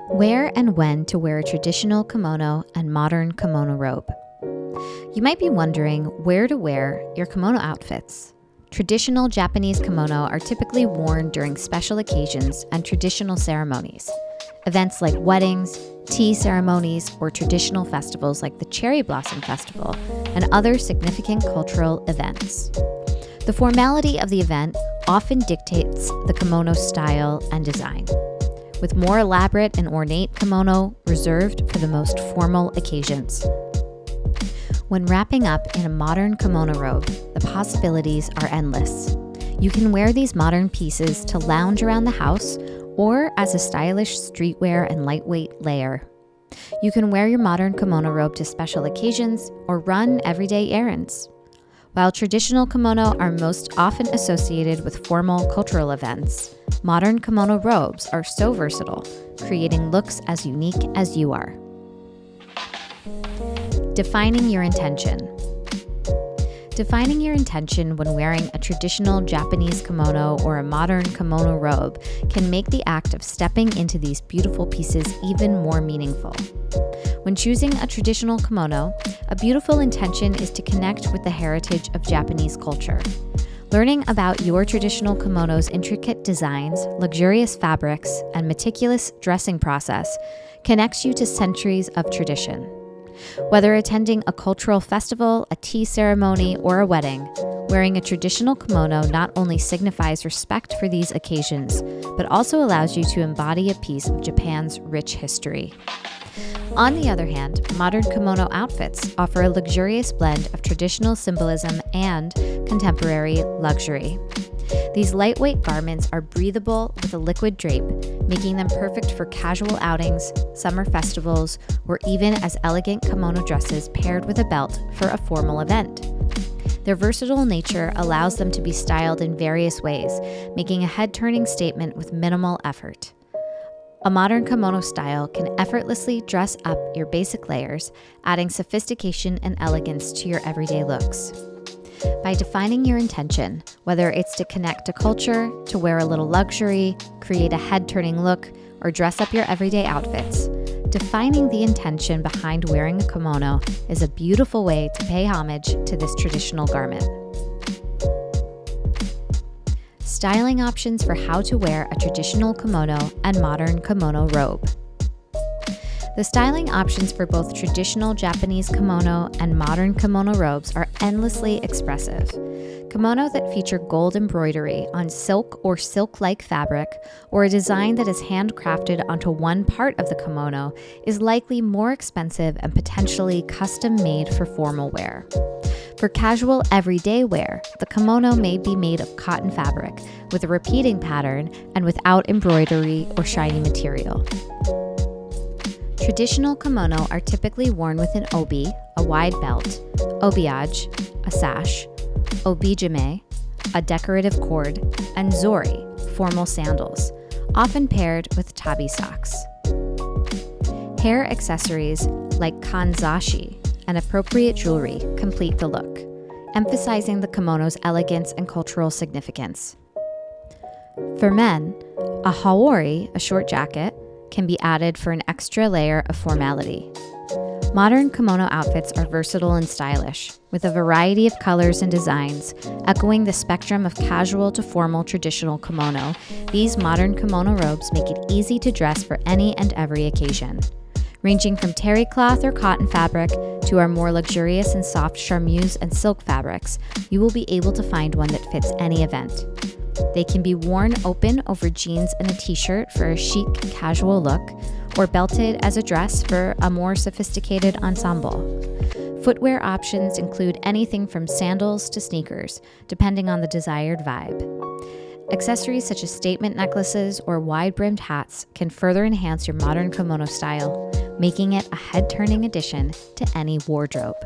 Where and when to wear a traditional kimono and modern kimono robe. You might be wondering where to wear your kimono outfits. Traditional Japanese kimono are typically worn during special occasions and traditional ceremonies. Events like weddings, tea ceremonies, or traditional festivals like the Cherry Blossom Festival, and other significant cultural events. The formality of the event often dictates the kimono style and design, with more elaborate and ornate kimono reserved for the most formal occasions. When wrapping up in a modern kimono robe, the possibilities are endless. You can wear these modern pieces to lounge around the house or as a stylish streetwear and lightweight layer. You can wear your modern kimono robe to special occasions or run everyday errands. While traditional kimono are most often associated with formal cultural events, modern kimono robes are so versatile, creating looks as unique as you are. Defining your intention. Defining your intention when wearing a traditional Japanese kimono or a modern kimono robe can make the act of stepping into these beautiful pieces even more meaningful. When choosing a traditional kimono, a beautiful intention is to connect with the heritage of Japanese culture. Learning about your traditional kimono's intricate designs, luxurious fabrics, and meticulous dressing process connects you to centuries of tradition. Whether attending a cultural festival, a tea ceremony, or a wedding, wearing a traditional kimono not only signifies respect for these occasions, but also allows you to embody a piece of Japan's rich history. On the other hand, modern kimono outfits offer a luxurious blend of traditional symbolism and contemporary luxury. These lightweight garments are breathable with a liquid drape, making them perfect for casual outings, summer festivals, or even as elegant kimono dresses paired with a belt for a formal event. Their versatile nature allows them to be styled in various ways, making a head-turning statement with minimal effort. A modern kimono style can effortlessly dress up your basic layers, adding sophistication and elegance to your everyday looks. By defining your intention, whether it's to connect to culture, to wear a little luxury, create a head-turning look, or dress up your everyday outfits, defining the intention behind wearing a kimono is a beautiful way to pay homage to this traditional garment. Styling options for how to wear a traditional kimono and modern kimono robe. The styling options for both traditional Japanese kimono and modern kimono robes are endlessly expressive. Kimono that feature gold embroidery on silk or silk-like fabric, or a design that is handcrafted onto one part of the kimono, is likely more expensive and potentially custom-made for formal wear. For casual everyday wear, the kimono may be made of cotton fabric with a repeating pattern and without embroidery or shiny material. Traditional kimono are typically worn with an obi, a wide belt, obiage, a sash, obijime, a decorative cord, and zori, formal sandals, often paired with tabi socks. Hair accessories like kanzashi and appropriate jewelry complete the look, emphasizing the kimono's elegance and cultural significance. For men, a hawori, a short jacket, can be added for an extra layer of formality. Modern kimono outfits are versatile and stylish, with a variety of colors and designs. Echoing the spectrum of casual to formal traditional kimono, these modern kimono robes make it easy to dress for any and every occasion. Ranging from terry cloth or cotton fabric to our more luxurious and soft charmeuse and silk fabrics, you will be able to find one that fits any event. They can be worn open over jeans and a t-shirt for a chic, casual look, or belted as a dress for a more sophisticated ensemble. Footwear options include anything from sandals to sneakers, depending on the desired vibe. Accessories such as statement necklaces or wide-brimmed hats can further enhance your modern kimono style, making it a head-turning addition to any wardrobe.